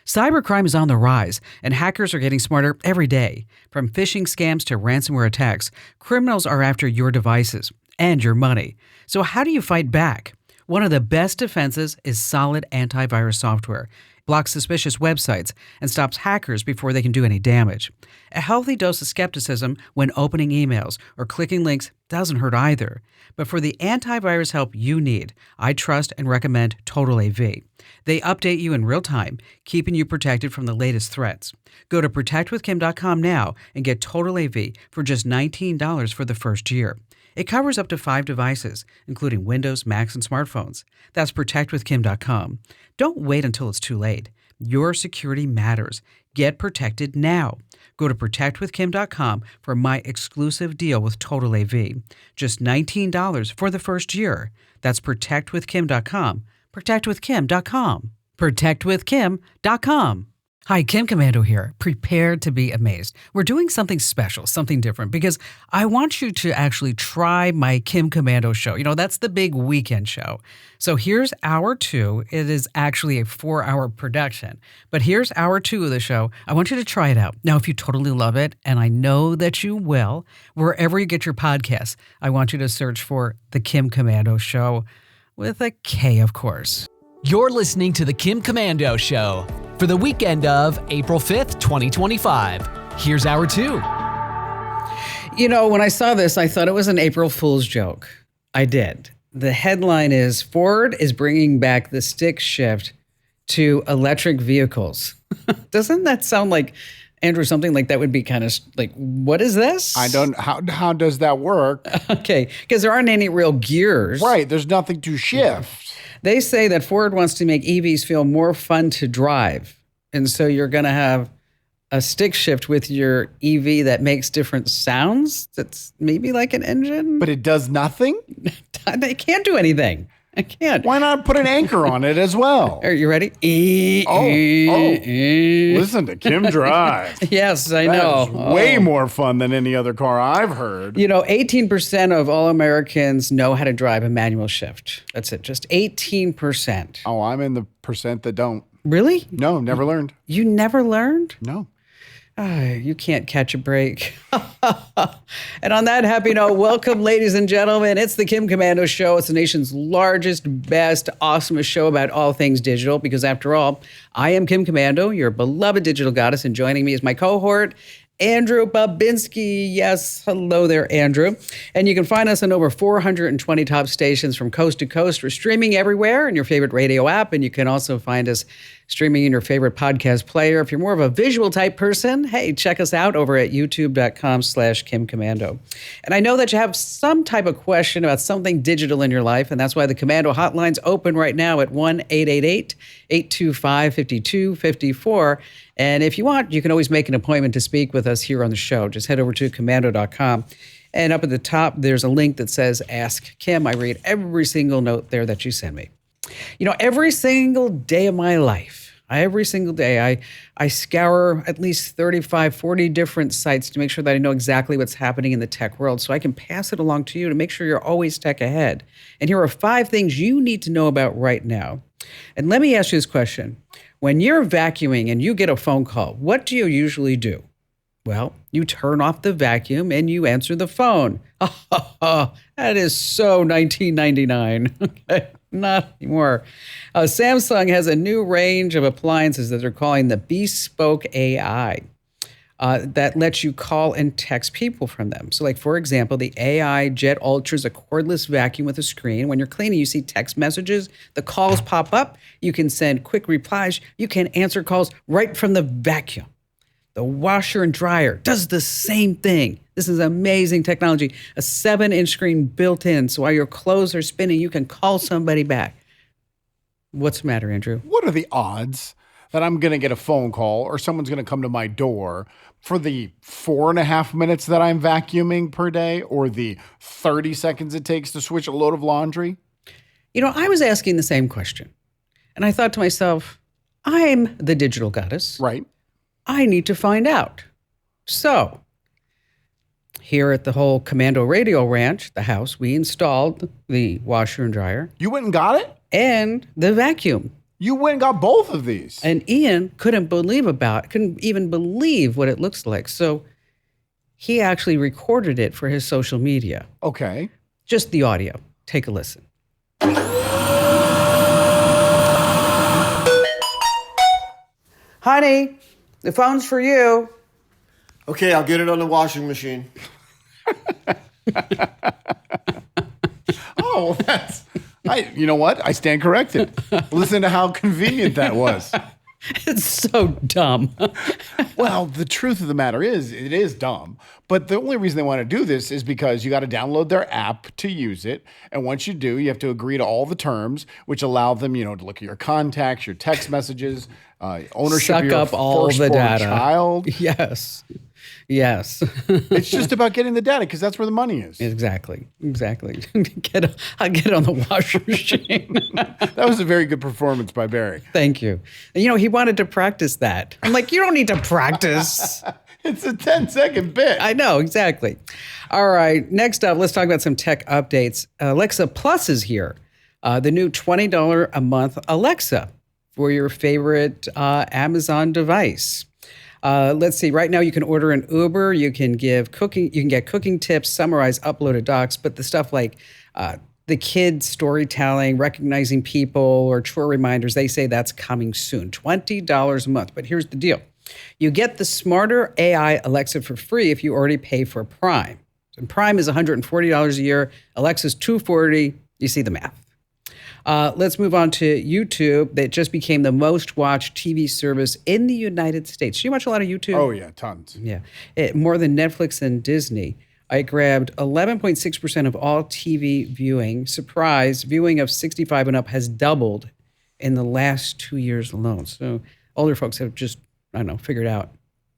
Cybercrime is on the rise, and hackers are getting smarter every day. From phishing scams to ransomware attacks, criminals are after your devices and your money. So how do you fight back? One of the best defenses is solid antivirus software. It blocks suspicious websites and stops hackers before they can do any damage. A healthy dose of skepticism when opening emails or clicking links doesn't hurt either. But for the antivirus help you need, I trust and recommend Total AV. They update you in real time, keeping you protected from the latest threats. Go to protectwithkim.com now and get Total AV for just $19 for the first year. It covers up to 5 devices, including Windows, Macs, and smartphones. That's protectwithkim.com. Don't wait until it's too late. Your security matters. Get protected now. Go to protectwithkim.com for my exclusive deal with Total AV. Just $19 for the first year. That's protectwithkim.com. Protectwithkim.com. Protectwithkim.com. Hi, Kim Komando here. Prepare to be amazed. We're doing something special, something different, because I want you to actually try my Kim Komando show. You know, that's the big weekend show. So here's hour 2. It is actually a 4-hour production. But here's hour 2 of the show. I want you to try it out. Now, if you totally love it, and I know that you will, wherever you get your podcasts, I want you to search for The Kim Komando Show, with a K, of course. You're listening to The Kim Komando Show for the weekend of April 5th, 2025. Here's hour 2. You know, when I saw this, I thought it was an April Fool's joke. I did. The headline is, Ford is bringing back the stick shift to electric vehicles. Doesn't that sound like, Andrew, something like that would be kind of like, what is this? I don't, how does that work? Okay, because there aren't any real gears. Right, there's nothing to shift. They say that Ford wants to make EVs feel more fun to drive. And so you're going to have a stick shift with your EV that makes different sounds. That's maybe like an engine. But it does nothing? It can't do anything. I can't. Why not put an anchor on it as well? Are you ready? Listen to Kim drive. Yes, I know. That is way more fun than any other car I've heard. You know, 18% of all Americans know how to drive a manual shift. That's it, just 18%. Oh, I'm in the percent that don't. Really? No, never learned. You never learned? No. You can't catch a break. And on that happy note, welcome, ladies and gentlemen. It's the Kim Komando Show. It's the nation's largest, best, awesomest show about all things digital. Because after all, I am Kim Komando, your beloved digital goddess. And joining me is my cohort, Andrew Babinski. Yes, hello there, Andrew. And you can find us on over 420 top stations from coast to coast. We're streaming everywhere in your favorite radio app. And you can also find us streaming in your favorite podcast player. If you're more of a visual type person, hey, check us out over at youtube.com/Kim Komando. And I know that you have some type of question about something digital in your life, and that's why the Komando hotline's open right now at 1-888-825-5254. And if you want, you can always make an appointment to speak with us here on the show. Just head over to komando.com. And up at the top, there's a link that says Ask Kim. I read every single note there that you send me. You know, every single day of my life, every single day, I scour at least 35, 40 different sites to make sure that I know exactly what's happening in the tech world so I can pass it along to you to make sure you're always tech ahead. And here are 5 things you need to know about right now. And let me ask you this question. When you're vacuuming and you get a phone call, what do you usually do? Well, you turn off the vacuum and you answer the phone. That is so 1999. Okay. Not anymore. Samsung has a new range of appliances that they're calling the Bespoke AI that lets you call and text people from them. So like, for example, the AI Jet Ultra is a cordless vacuum with a screen. When you're cleaning, you see text messages. The calls pop up. You can send quick replies. You can answer calls right from the vacuum. The washer and dryer does the same thing. This is amazing technology. A 7-inch screen built in, so while your clothes are spinning, you can call somebody back. What's the matter, Andrew? What are the odds that I'm going to get a phone call or someone's going to come to my door for the 4.5 minutes that I'm vacuuming per day or the 30 seconds it takes to switch a load of laundry? You know, I was asking the same question. And I thought to myself, I'm the digital goddess. Right. I need to find out. So, here at the whole Komando Radio Ranch, the house, we installed the washer and dryer. You went and got it? And the vacuum. You went and got both of these. And Ian couldn't even believe what it looks like. So he actually recorded it for his social media. Okay. Just the audio. Take a listen. Honey, the phone's for you. Okay, I'll get it on the washing machine. Oh, you know what? I stand corrected. Listen to how convenient that was. It's so dumb. Well, the truth of the matter is, it is dumb. But the only reason they want to do this is because you got to download their app to use it. And once you do, you have to agree to all the terms, which allow them, to look at your contacts, your text messages, ownership Suck of your up all the firstborn data. child. Yes. Yes. It's just about getting the data because that's where the money is. Exactly. I'll get it on the washing machine. That was a very good performance by Barry. Thank you. And, he wanted to practice that. I'm like, you don't need to practice. It's a 10-second bit. I know, exactly. All right. Next up, let's talk about some tech updates. Alexa Plus is here. The new $20 a month Alexa for your favorite Amazon device. Let's see. Right now, you can order an Uber. You can get cooking tips, summarize uploaded docs, but the stuff like the kids storytelling, recognizing people, or chore reminders, they say that's coming soon. $20 a month. But here's the deal: you get the smarter AI Alexa for free if you already pay for Prime. And Prime is $140 a year. Alexa's $240. You see the math. Let's move on to YouTube. That just became the most watched TV service in the United States. Do you watch a lot of YouTube? Oh, yeah, tons. Yeah. More than Netflix and Disney. I grabbed 11.6% of all TV viewing. Surprise, viewing of 65 and up has doubled in the last 2 years alone. So older folks have just, figured out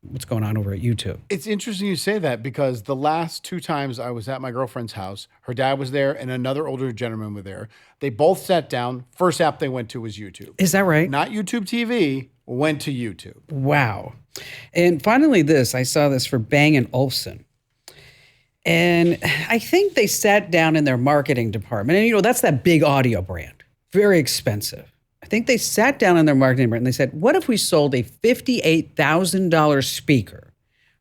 what's going on over at YouTube. It's interesting you say that because the last 2 times I was at my girlfriend's house, her dad was there and another older gentleman were there. They both sat down. First app they went to was YouTube. Is that right? Not YouTube TV, went to YouTube. Wow. And finally I saw this for Bang & Olufsen. And I think they sat down in their marketing department. And, that's that big audio brand. Very expensive. I think they sat down in their marketing department and they said, what if we sold a $58,000 speaker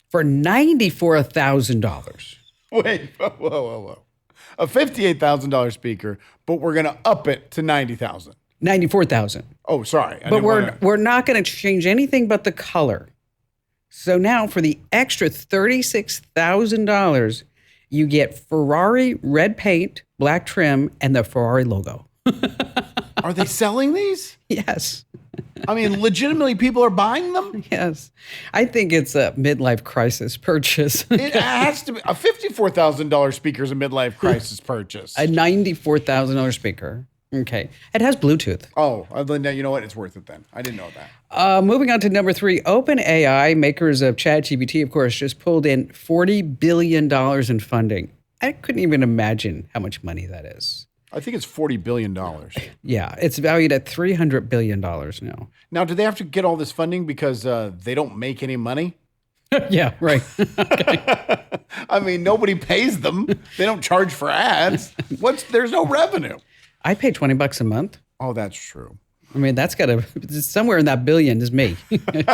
for $94,000? Wait, whoa. A $58,000 speaker, but we're going to up it to $90,000. $94,000. Oh, sorry. But we're not going to change anything but the color. So now for the extra $36,000, you get Ferrari red paint, black trim, and the Ferrari logo. Are they selling these? Yes. I mean, legitimately, people are buying them? Yes. I think it's a midlife crisis purchase. It has to be. A $54,000 speaker is a midlife crisis purchase. A $94,000 speaker. Okay. It has Bluetooth. Oh, then you know what? It's worth it then. I didn't know that. Moving on to number 3, OpenAI, makers of ChatGPT, of course, just pulled in $40 billion in funding. I couldn't even imagine how much money that is. I think it's $40 billion. Yeah, it's valued at $300 billion now. Now, do they have to get all this funding because they don't make any money? Yeah, right. Okay. I mean, nobody pays them. They don't charge for ads. There's no revenue. I pay $20 a month. Oh, that's true. I mean, that's got to, somewhere in that billion is me.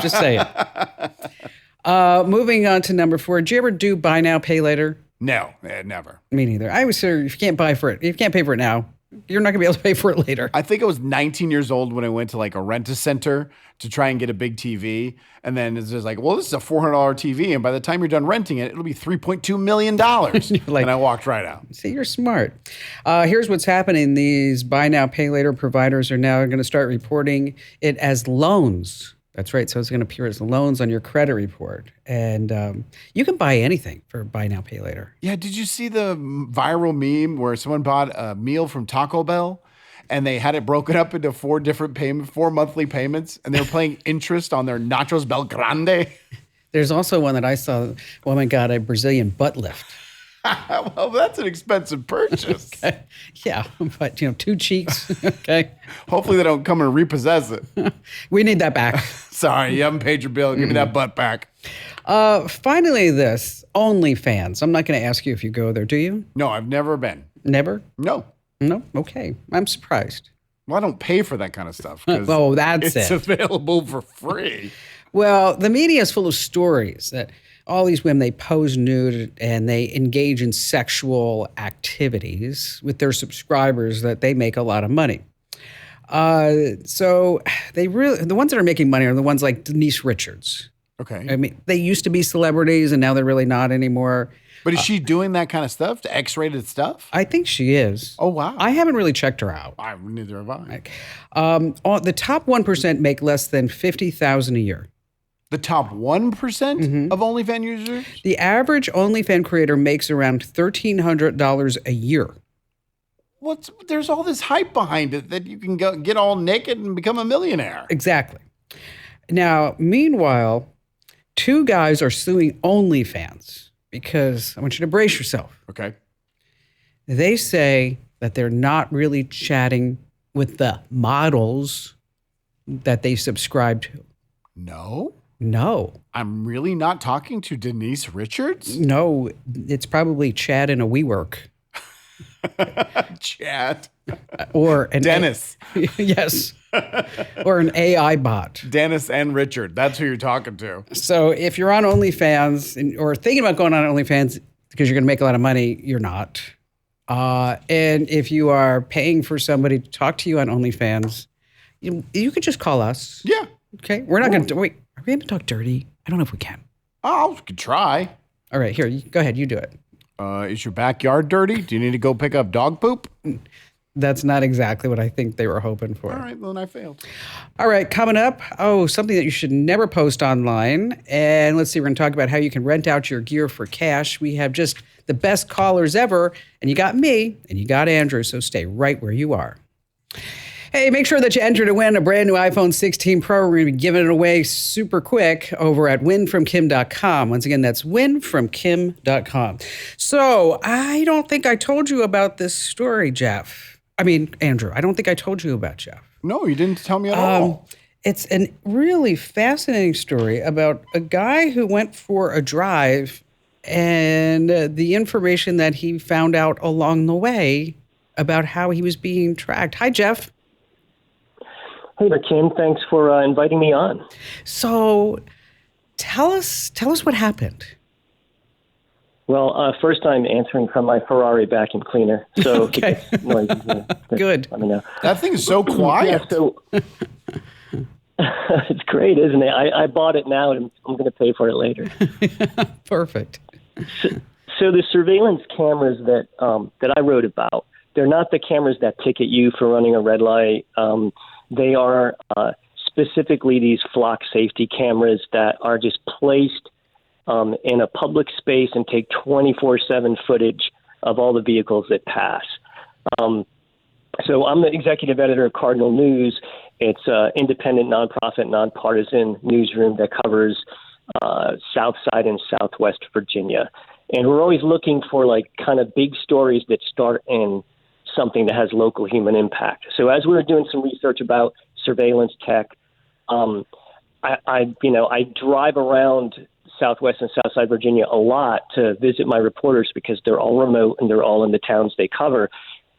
Just say it. Moving on to number 4. Did you ever do buy now, pay later? No, never. Me neither. I was sure if you can't pay for it now, you're not going to be able to pay for it later. I think I was 19 years old when I went to like a rent-a-center to try and get a big TV. And then it's just like, well, this is a $400 TV. And by the time you're done renting it, it'll be $3.2 million. Like, and I walked right out. See, you're smart. Here's what's happening. These buy now, pay later providers are now going to start reporting it as loans. That's right. So it's going to appear as loans on your credit report. And you can buy anything for buy now, pay later. Yeah. Did you see the viral meme where someone bought a meal from Taco Bell and they had it broken up into 4 monthly payments, and they were paying interest on their Nachos Bel Grande? There's also one that I saw. Woman got a Brazilian butt lift. Well, that's an expensive purchase. Okay. Yeah, but 2 cheeks. Okay. Hopefully they don't come and repossess it. We need that back. Sorry, you haven't paid your bill. Give me that butt back. Finally, this OnlyFans. I'm not going to ask you if you go there. Do you? No, I've never been. Never? No. No? Okay. I'm surprised. Well, I don't pay for that kind of stuff because Oh, that's it's it. available for free. Well, the media is full of stories that all these women, they pose nude and they engage in sexual activities with their subscribers that they make a lot of money. So the ones that are making money are the ones like Denise Richards. Okay. I mean, they used to be celebrities and now they're really not anymore. But is she doing that kind of stuff, the X-rated stuff? I think she is. Oh, wow. I haven't really checked her out. Neither have I. The top 1% make less than $50,000 a year. The top 1% of OnlyFans users? The average OnlyFans creator makes around $1,300 a year. There's all this hype behind it that you can get all naked and become a millionaire. Exactly. Now, meanwhile, two guys are suing OnlyFans because I want you to brace yourself. Okay. They say that they're not really chatting with the models that they subscribe to. No? No. I'm really not talking to Denise Richards? No, it's probably Chad in a WeWork. Chad. Or an Dennis. Yes. Or an AI bot. Dennis and Richard. That's who you're talking to. So if you're on OnlyFans or thinking about going on OnlyFans because you're going to make a lot of money, you're not. And if you are paying for somebody to talk to you on OnlyFans, you could just call us. Yeah. Okay. We're not going to wait. Are we going to talk dirty? I don't know if we can. Oh, we could try. All right. Here, go ahead. You do it. Is your backyard dirty? Do you need to go pick up dog poop? That's not exactly what I think they were hoping for. All right, then I failed. All right, coming up, something that you should never post online. And let's see, we're going to talk about how you can rent out your gear for cash. We have just the best callers ever, and you got me, and you got Andrew, so stay right where you are. Hey, make sure that you enter to win a brand new iPhone 16 Pro. We're going to be giving it away super quick over at winfromkim.com. Once again, that's winfromkim.com. So I don't think I told you about this story, Andrew. I don't think I told you about Jeff. No, you didn't tell me at all. It's a really fascinating story about a guy who went for a drive and the information that he found out along the way about how he was being tracked. Hi, Jeff. Hey there, Kim. Thanks for inviting me on. So tell us what happened. Well, first I'm answering from my Ferrari vacuum cleaner. So Okay. if it's noisy, Good. let me know. That thing is so quiet. Yeah, so it's great, isn't it? I bought it now and I'm going to pay for it later. Perfect. So the surveillance cameras that I wrote about, they're not the cameras that ticket you for running a red light. They are specifically these flock safety cameras that are just placed in a public space and take 24/7 footage of all the vehicles that pass. So I'm the executive editor of Cardinal News. It's an independent, nonprofit, nonpartisan newsroom that covers South Side and Southwest Virginia. And we're always looking for kind of big stories that start in something that has local human impact. So as we were doing some research about surveillance tech, I drive around Southwest and Southside Virginia a lot to visit my reporters because they're all remote and they're all in the towns they cover.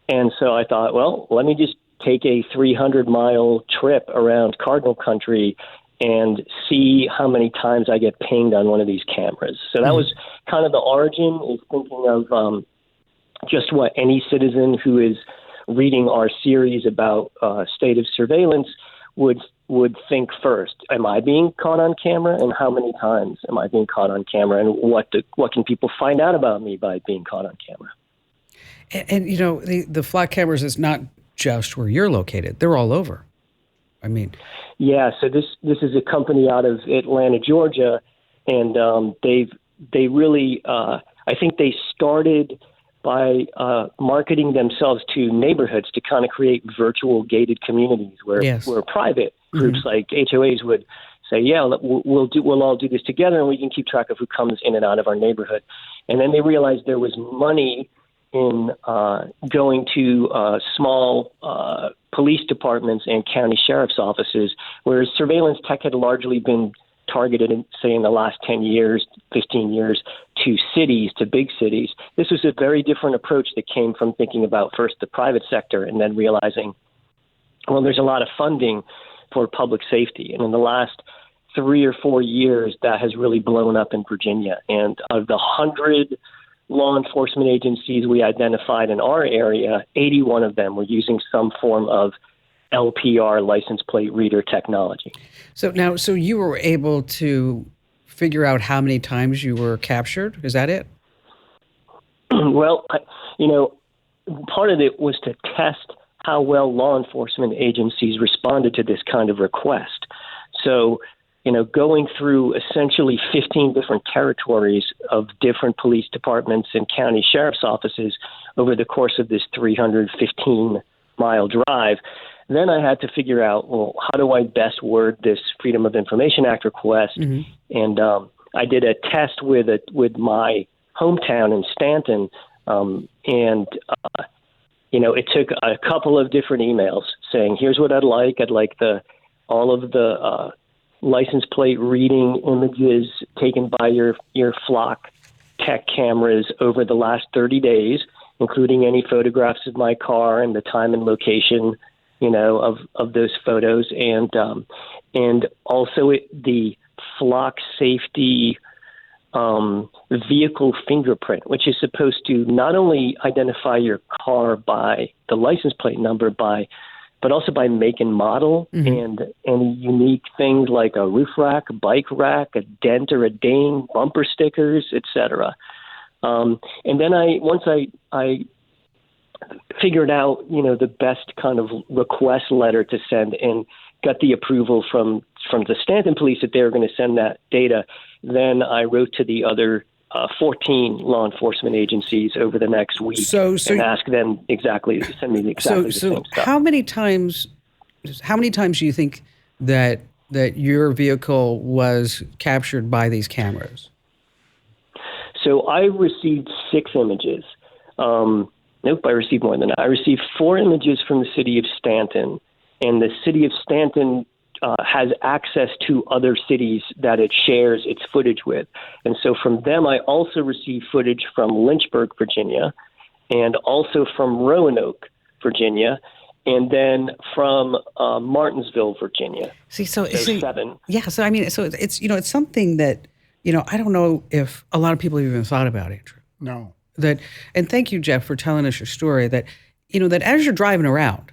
And so I thought, well, let me just take a 300-mile trip around Cardinal Country and see how many times I get pinged on one of these cameras. So that was kind of the origin, is thinking of just what any citizen who is reading our series about state of surveillance would think first. Am I being caught on camera, and how many times am I being caught on camera, and what can people find out about me by being caught on camera? And the flock cameras is not just where you're located. They're all over. I mean, yeah. So this is a company out of Atlanta, Georgia, and they really I think they started by marketing themselves to neighborhoods to kind of create virtual gated communities where private groups like HOAs would say, yeah, we'll all do this together and we can keep track of who comes in and out of our neighborhood. And then they realized there was money in going to small police departments and county sheriff's offices, whereas surveillance tech had largely been targeted, in the last 10 years, 15 years, to cities, to big cities. This was a very different approach that came from thinking about first the private sector and then realizing Well, there's a lot of funding for public safety. And in the last 3 or 4 years, that has really blown up in Virginia. And of the 100 law enforcement agencies we identified in our area, 81 of them were using some form of LPR, license plate reader technology. So you were able to figure out how many times you were captured? Is that it? Well, part of it was to test how well law enforcement agencies responded to this kind of request. So, going through essentially 15 different territories of different police departments and county sheriff's offices over the course of this 315-mile drive, then I had to figure out, well, how do I best word this Freedom of Information Act request? Mm-hmm. And I did a test with my hometown in Stanton, it took a couple of different emails saying, here's what I'd like. I'd like all of the license plate reading images taken by your flock tech cameras over the last 30 days, including any photographs of my car and the time and location, of those photos. And also the flock safety vehicle fingerprint, which is supposed to not only identify your car by the license plate number, but also by make and model, and any unique things like a roof rack, a bike rack, a dent or a ding, bumper stickers, etc. And then once I figured out, the best kind of request letter to send and got the approval from the Stanton police that they were going to send that data, then I wrote to the other 14 law enforcement agencies over the next week and asked them to send me exactly the same stuff. How many times do you think that your vehicle was captured by these cameras? So I received 6 images. Nope, I received more than that. I received 4 images from the city of Stanton, and the city of Stanton has access to other cities that it shares its footage with. And so from them, I also received footage from Lynchburg, Virginia, and also from Roanoke, Virginia, and then from Martinsville, Virginia. So 7. Yeah, so it's it's something that, I don't know if a lot of people have even thought about, Andrew. No. And thank you, Jeff, for telling us your story that as you're driving around,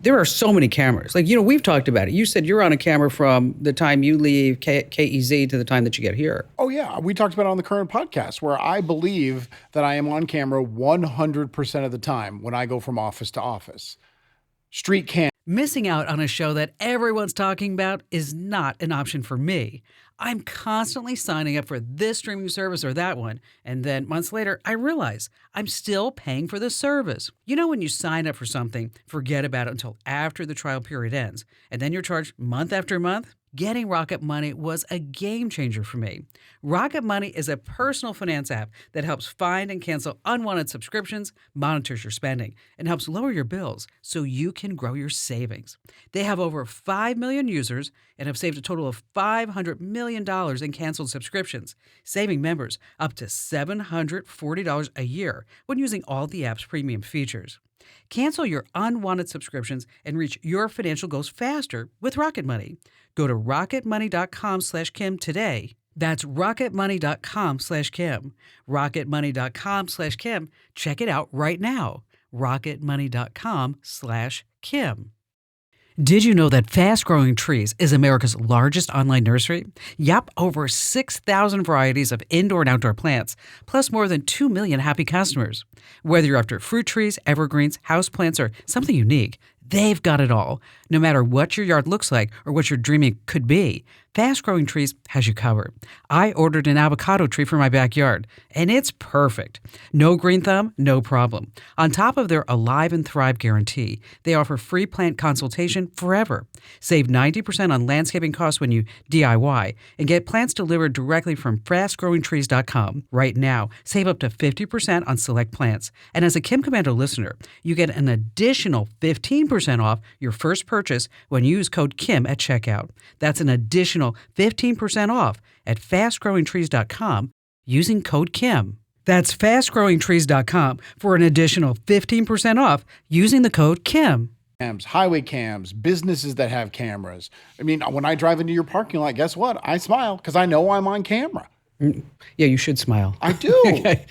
there are so many cameras. Like, we've talked about it. You said you're on a camera from the time you leave KEZ to the time that you get here. Oh, yeah. We talked about it on the current podcast where I believe that I am on camera 100% of the time when I go from office to office. Street cam. Missing out on a show that everyone's talking about is not an option for me. I'm constantly signing up for this streaming service or that one, and then months later, I realize I'm still paying for the service. When you sign up for something, forget about it until after the trial period ends, and then you're charged month after month? Getting Rocket Money was a game changer for me. Rocket Money is a personal finance app that helps find and cancel unwanted subscriptions, monitors your spending, and helps lower your bills so you can grow your savings. They have over 5 million users and have saved a total of $500 million in canceled subscriptions, saving members up to $740 a year when using all the app's premium features. Cancel your unwanted subscriptions and reach your financial goals faster with Rocket Money. Go to rocketmoney.com/Kim today. That's rocketmoney.com/Kim. Rocketmoney.com/Kim. Check it out right now. rocketmoney.com/Kim. Did you know that Fast Growing Trees is America's largest online nursery? Yup, over 6,000 varieties of indoor and outdoor plants, plus more than 2 million happy customers. Whether you're after fruit trees, evergreens, houseplants, or something unique, they've got it all. No matter what your yard looks like or what your dreaming could be, Fast Growing Trees has you covered. I ordered an avocado tree for my backyard, and it's perfect. No green thumb, no problem. On top of their Alive and Thrive guarantee, they offer free plant consultation forever. Save 90% on landscaping costs when you DIY and get plants delivered directly from fastgrowingtrees.com. Right now, save up to 50% on select plants. And as a Kim Komando listener, you get an additional 15% off your first purchase when you use code KIM at checkout. That's an additional 15% off at fastgrowingtrees.com using code KIM. That's fastgrowingtrees.com for an additional 15% off using the code KIM. cams, highway cams, businesses that have cameras. I mean, when I drive into your parking lot, guess what? I smile because I know I'm on camera. Yeah, you should smile. I do. Okay.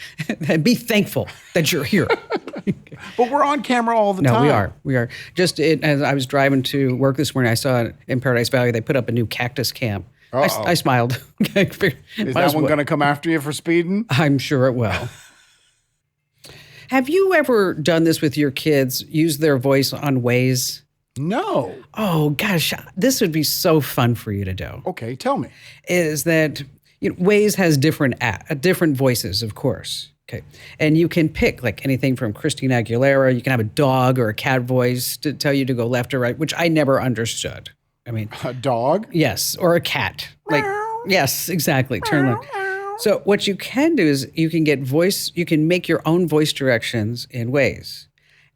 And be thankful that you're here. But we're on camera all the time. No, we are. We are. As I was driving to work this morning, I saw in Paradise Valley, they put up a new cactus cam. I smiled. Is that one going to come after you for speeding? I'm sure it will. Have you ever done this with your kids, use their voice on Waze? No. Oh, gosh, this would be so fun for you to do. Okay, tell me. Is that Waze has different voices, of course. Okay. And you can pick like anything from Christina Aguilera. You can have a dog or a cat voice to tell you to go left or right, which I never understood. I mean, a dog? Yes, or a cat. Like, yes, exactly. Turn left. So what you can do is you can make your own voice directions in Waze.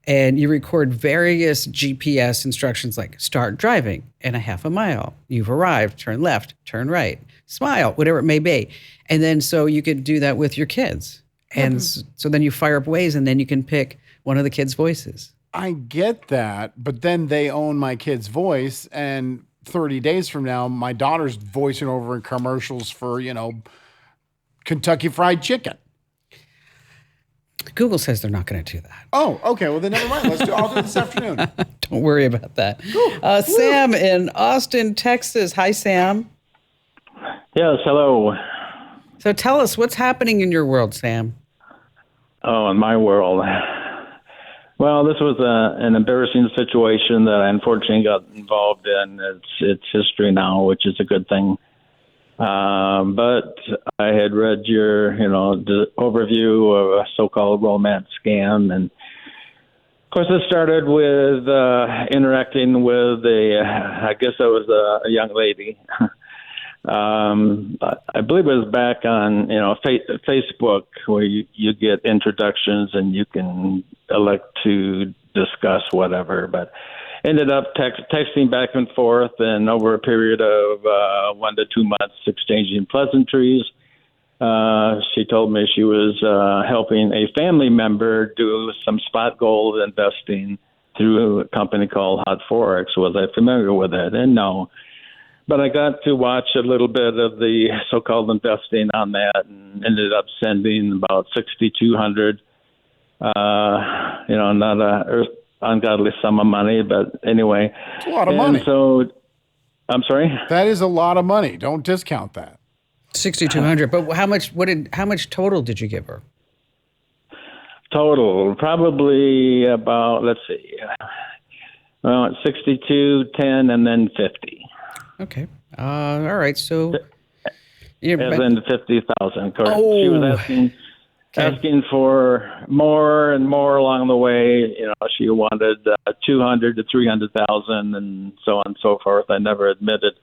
And you record various GPS instructions like start driving in a half a mile. You've arrived, turn left, turn right, smile, whatever it may be. And then so you could do that with your kids. And so then you fire up Waze and then you can pick one of the kids' voices. I get that, but then they own my kid's voice, and 30 days from now, my daughter's voicing over in commercials for, Kentucky Fried Chicken. Google says they're not going to do that. Oh, okay. Well, then never mind. I'll do it this afternoon. Don't worry about that. Sam in Austin, Texas. Hi, Sam. Yes, hello. So tell us what's happening in your world, Sam. Oh, in my world. Well, this was an embarrassing situation that I unfortunately got involved in. It's history now, which is a good thing. But I had read your, the overview of a so-called romance scam. And of course, it started with interacting with I guess I was a young lady. I believe it was back on, Facebook, where you get introductions and you can elect to discuss whatever. But ended up texting back and forth, and over a period of 1 to 2 months, exchanging pleasantries. She told me she was helping a family member do some spot gold investing through a company called Hot Forex. Was I familiar with it? And no. But I got to watch a little bit of the so-called investing on that, and ended up sending about $6,200. Not a ungodly sum of money, but anyway. It's a lot of money. So, I'm sorry. That is a lot of money. Don't discount that. $6,200. But how much total did you give her? Total, probably about, let's see, 62, 10, and then 50. Okay. All right. So, As in 50,000. Of course, she was asking for more and more along the way. She wanted 200 to 300,000, and so on and so forth. I never admitted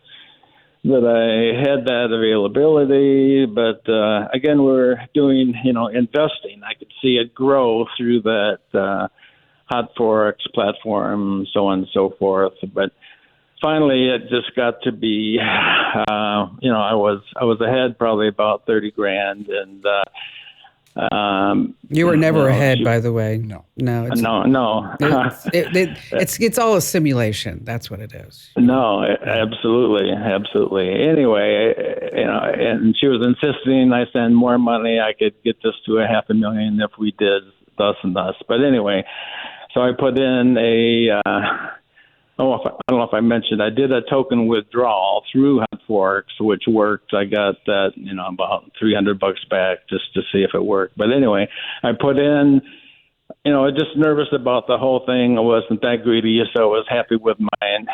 that I had that availability, but again, we're doing investing. I could see it grow through that Hot Forex platform, so on and so forth, but. Finally, it just got to be, I was ahead probably about $30,000, and you were never ahead, by the way. No. No. It's all a simulation. That's what it is. No, absolutely. Anyway, and she was insisting I send more money. I could get this to $500,000 if we did thus and thus. But anyway, so I put in I don't know if I mentioned, I did a token withdrawal through Hot Forex, which worked. I got that, about $300 back just to see if it worked. But anyway, I put in, just nervous about the whole thing. I wasn't that greedy, so I was happy with my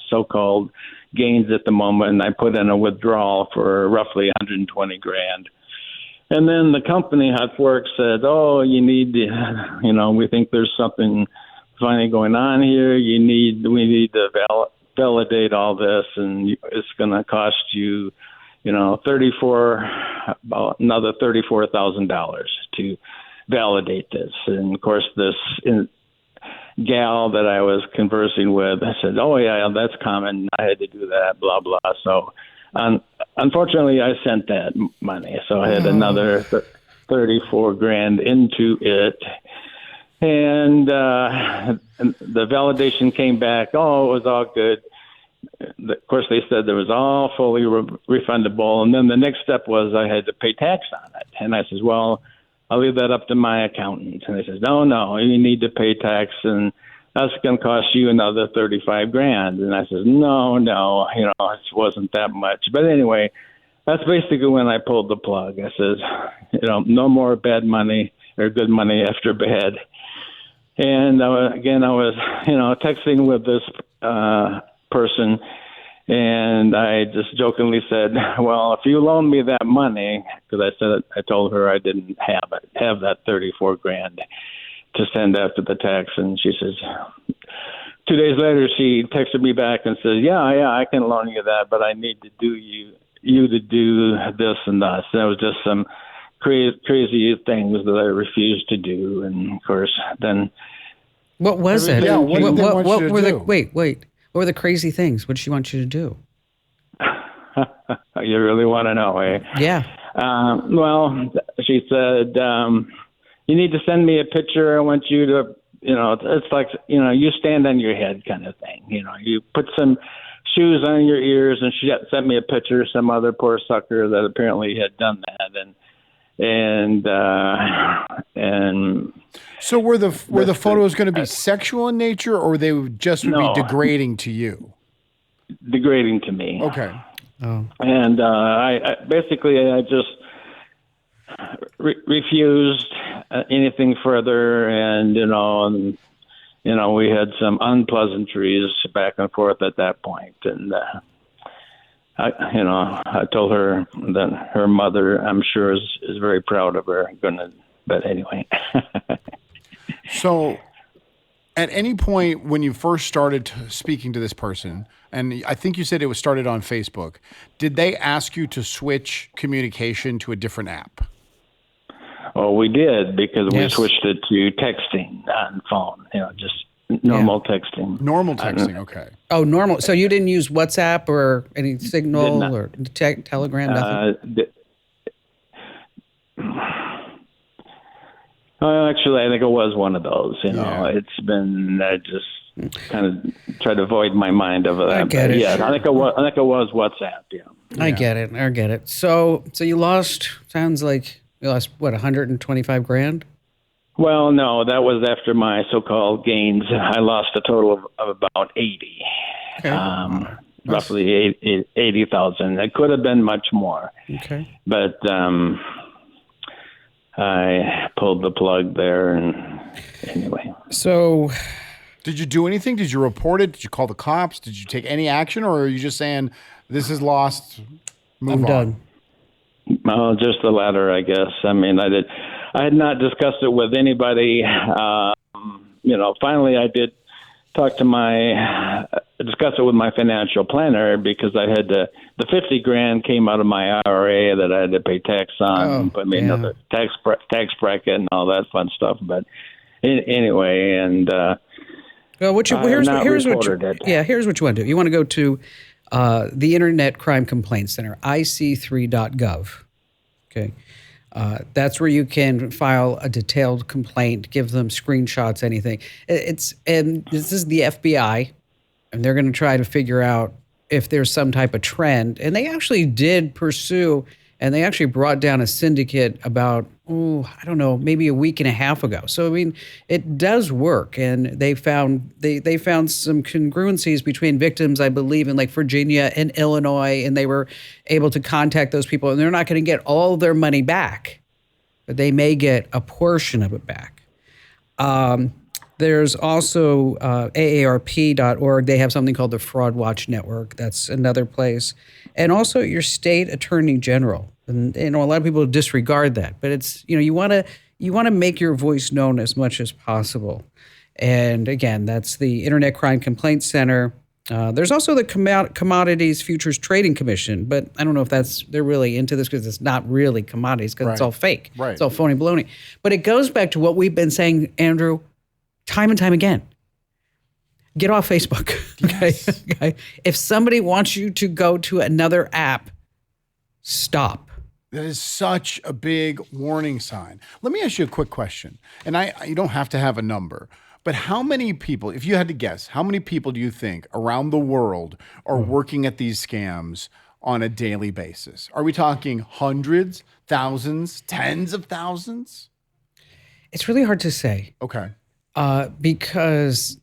so-called gains at the moment. And I put in a withdrawal for roughly $120,000. And then the company, Hot Forex, said, "Oh, you need to, we think there's something funny going on here. We need to validate all this, and it's going to cost you, about another $34,000 to validate this." And of course, this gal that I was conversing with, I said, "Oh yeah, that's common. I had to do that, blah blah." So, unfortunately, I sent that money, so I had another $34,000 into it. And the validation came back. Oh, it was all good. Of course, they said it was all fully refundable. And then the next step was I had to pay tax on it. And I says, well, I'll leave that up to my accountant. And they says, no, you need to pay tax, and that's going to cost you another $35,000. And I says, no, it wasn't that much. But anyway, that's basically when I pulled the plug. I says, no more bad money or good money after bad. And I was texting with this person, and I just jokingly said, well, if you loan me that money, because I told her I didn't have that $34,000 to send after the tax. And she says, 2 days later, she texted me back and says, yeah, I can loan you that, but I need to do you to do this and that. And it was just some crazy things that I refused to do. And of course, then what was it? Yeah, what were the wait? What were the crazy things? What did she want you to do? You really want to know, eh? Yeah. Well, she said, you need to send me a picture. I want you to, it's like, you stand on your head kind of thing. You put some shoes on your ears, and she sent me a picture of some other poor sucker that apparently had done that. And so were the photos going to be sexual in nature, or they would be degrading to you? Degrading to me. Okay. Oh. And I basically just refused anything further, and we had some unpleasantries back and forth at that point, and I told her that her mother, I'm sure, is very proud of her. But anyway. So, at any point when you first started speaking to this person, and I think you said it was started on Facebook, did they ask you to switch communication to a different app? Oh, we did, because we Yes. switched it to texting on phone, just normal texting. Normal texting, okay. Oh, normal. So you didn't use WhatsApp or any Signal or Telegram, nothing? Actually, I think it was one of those. It's been I just kind of tried to avoid my mind of that. I get it. Yeah, I think it was WhatsApp. Yeah, I get it. So you lost. Sounds like you lost what, $125,000? Well, no, that was after my so-called gains. I lost a total of about 80. Okay. Roughly 80,000. It could have been much more. Okay. But I pulled the plug there, and anyway. So, did you do anything? Did you report it? Did you call the cops? Did you take any action, or are you just saying this is lost? Move I'm on. done. Well, just the latter, I guess. I mean, I had not discussed it with anybody. Finally, I did discuss it with my financial planner, because I had the $50,000 came out of my IRA that I had to pay tax on, put me another tax bracket and all that fun stuff. But anyway, and well, here's what you want to do. You want to go to the Internet Crime Complaint Center, IC3.gov. Okay. That's where you can file a detailed complaint, give them screenshots, anything. And this is the FBI, and they're going to try to figure out if there's some type of trend. And they actually did pursue, and they actually brought down a syndicate about, maybe a week and a half ago. So, I mean, it does work. And they found some congruencies between victims, I believe, in like Virginia and Illinois, and they were able to contact those people. And they're not going to get all their money back, but they may get a portion of it back. There's also AARP.org. They have something called the Fraud Watch Network. That's another place. And also your state attorney general. And a lot of people disregard that, but it's, you want to make your voice known as much as possible. And again, that's the Internet Crime Complaint Center. There's also the Commodities Futures Trading Commission, but I don't know if they're really into this, because it's not really commodities, because it's all fake. Right. It's all phony baloney. But it goes back to what we've been saying, Andrew, time and time again. Get off Facebook. Yes. Okay? If somebody wants you to go to another app, stop. That is such a big warning sign. Let me ask you a quick question. And you don't have to have a number, but how many people, if you had to guess, how many people do you think around the world are working at these scams on a daily basis? Are we talking hundreds, thousands, tens of thousands? It's really hard to say. Okay. Because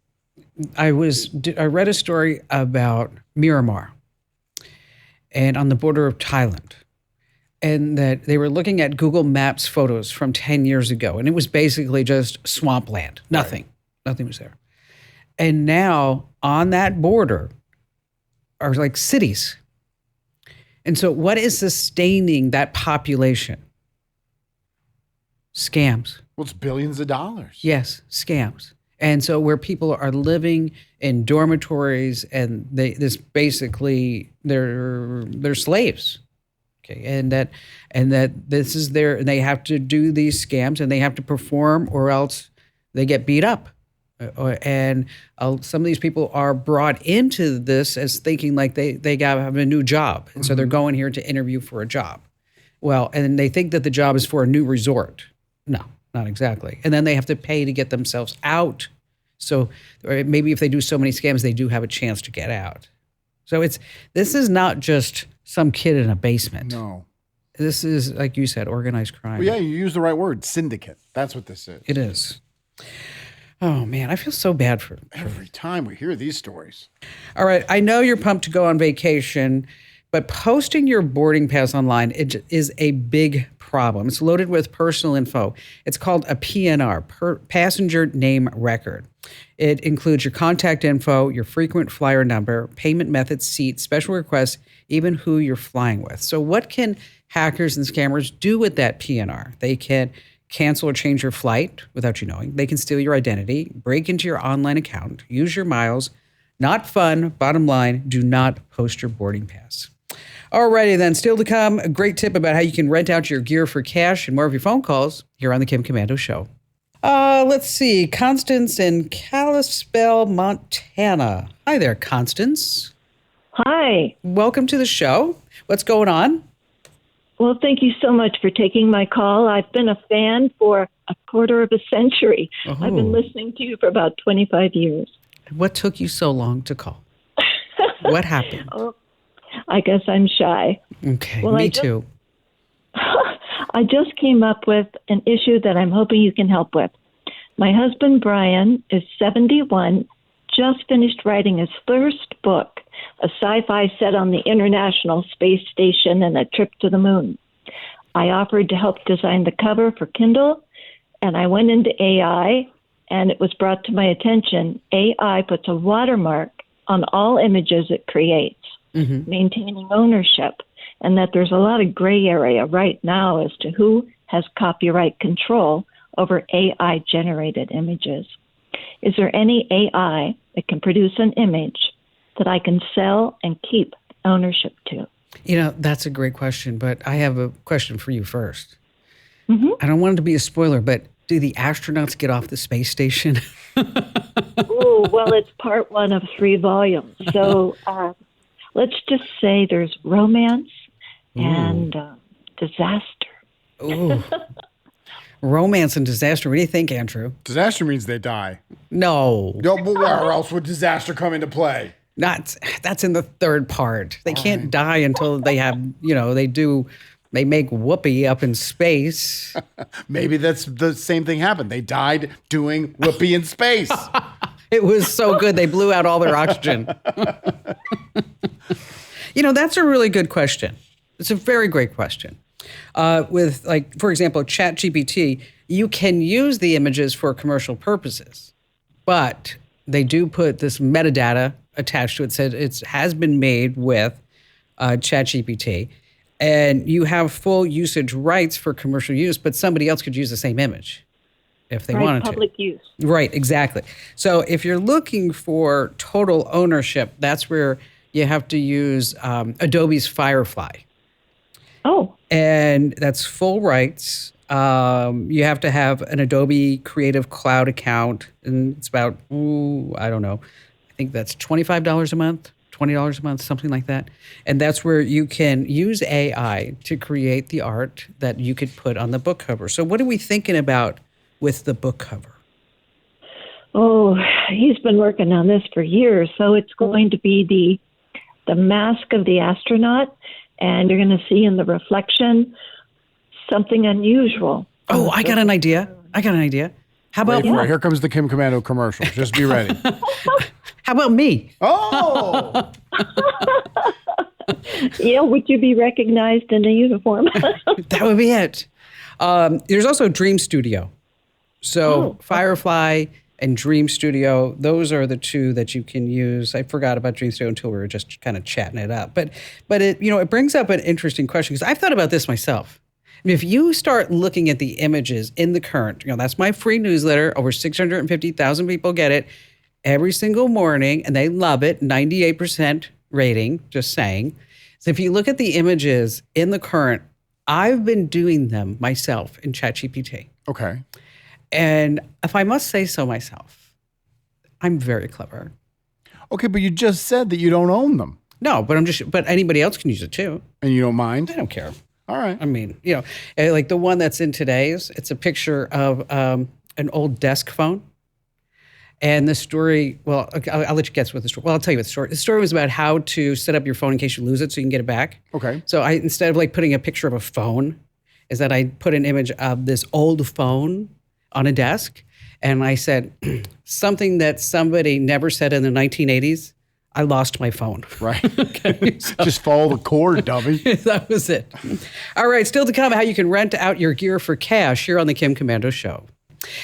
I read a story about Miramar and on the border of Thailand, and that they were looking at Google Maps photos from 10 years ago, and it was basically just swampland. Nothing. Nothing was there. And now on that border are like cities. And so what is sustaining that population? Scams. Well, it's billions of dollars. Yes, scams. And so where people are living in dormitories and they're slaves. Okay. And that this is and they have to do these scams and they have to perform or else they get beat up. And some of these people are brought into this as thinking like they got to have a new job. And so they're going here to interview for a job. Well, and they think that the job is for a new resort. No, not exactly. And then they have to pay to get themselves out. So or maybe if they do so many scams, they do have a chance to get out. So this is not just some kid in a basement. No. This is, like you said, organized crime. Well, yeah, you use the right word, syndicate. That's what this is. It is. Oh, man, I feel so bad for Every time we hear these stories. All right, I know you're pumped to go on vacation, but posting your boarding pass online is a big problem. It's loaded with personal info. It's called a PNR, passenger name record. It includes your contact info, your frequent flyer number, payment method, seat, special requests, even who you're flying with. So what can hackers and scammers do with that PNR? They can cancel or change your flight without you knowing. They can steal your identity, break into your online account, use your miles. Not fun. Bottom line, do not post your boarding pass. Alrighty then, still to come, a great tip about how you can rent out your gear for cash and more of your phone calls here on the Kim Komando Show. Let's see, Constance in Kalispell, Montana. Hi there, Constance. Hi. Welcome to the show. What's going on? Well, thank you so much for taking my call. I've been a fan for a quarter of a century. Oh. I've been listening to you for about 25 years. What took you so long to call? What happened? Oh, I guess I'm shy. Okay, Well, me too. I just came up with an issue that I'm hoping you can help with. My husband, Brian, is 71, just finished writing his first book, a sci-fi set on the International Space Station and a trip to the moon. I offered to help design the cover for Kindle, and I went into AI, and it was brought to my attention, AI puts a watermark on all images it creates, maintaining ownership, and that there's a lot of gray area right now as to who has copyright control over AI-generated images. Is there any AI that can produce an image that I can sell and keep ownership to? You know, that's a great question, but I have a question for you first. I don't want it to be a spoiler, but do the astronauts get off the space station? Oh, well, it's part 1 of 3 volumes. So let's just say there's romance and disaster. Ooh. Romance and disaster. What do you think, Andrew? Disaster means they die. No. No, but where else would disaster come into play? That's in the third part. They can't die until they have, they make whoopee up in space. Maybe that's the same thing happened. They died doing whoopee in space. It was so good. They blew out all their oxygen. That's a really good question. It's a very great question. With, like, for example, ChatGPT, you can use the images for commercial purposes, but they do put this metadata attached to it, said it has been made with ChatGPT, and you have full usage rights for commercial use, but somebody else could use the same image if they wanted to. Public use. Right, exactly. So if you're looking for total ownership, that's where you have to use Adobe's Firefly. Oh. And that's full rights. You have to have an Adobe Creative Cloud account, and it's about, I don't know. I think that's $25 a month, $20 a month, something like that. And that's where you can use AI to create the art that you could put on the book cover. So what are we thinking about with the book cover? Oh, he's been working on this for years. So it's going to be the mask of the astronaut, and you're going to see in the reflection something unusual. Oh, I got an idea. How about Wait for it. Here comes the Kim Komando commercial. Just be ready. How about me? Oh! Yeah, would you be recognized in a uniform? That would be it. There's also Dream Studio. So Firefly and Dream Studio, those are the two that you can use. I forgot about Dream Studio until we were just kind of chatting it up. But it, it brings up an interesting question because I've thought about this myself. I mean, if you start looking at the images in the current, that's my free newsletter. Over 650,000 people get it every single morning, and they love it. 98% rating, just saying. So if you look at the images in the current, I've been doing them myself in ChatGPT. Okay. And if I must say so myself, I'm very clever. Okay, but you just said that you don't own them. No, but anybody else can use it too. And you don't mind? I don't care. All right. I mean, like the one that's in today's, it's a picture of an old desk phone. And the story, well, I'll let you guess what the story, well, I'll tell you what the story. The story was about how to set up your phone in case you lose it so you can get it back. Okay. So instead of like putting a picture of a phone, is that I put an image of this old phone on a desk. And I said, something that somebody never said in the 1980s, I lost my phone. Right. Okay, so just follow the cord, dummy. That was it. All right, still to come, how you can rent out your gear for cash here on the Kim Komando Show.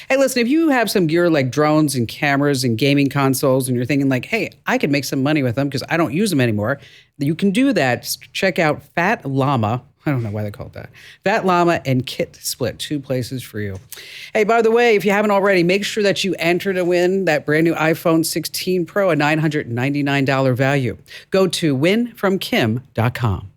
Hey, listen, if you have some gear like drones and cameras and gaming consoles and you're thinking like, hey, I could make some money with them because I don't use them anymore, you can do that. Just check out Fat Llama. I don't know why they call it that. Fat Llama and Kit Split, 2 places for you. Hey, by the way, if you haven't already, make sure that you enter to win that brand new iPhone 16 Pro, a $999 value. Go to winfromkim.com.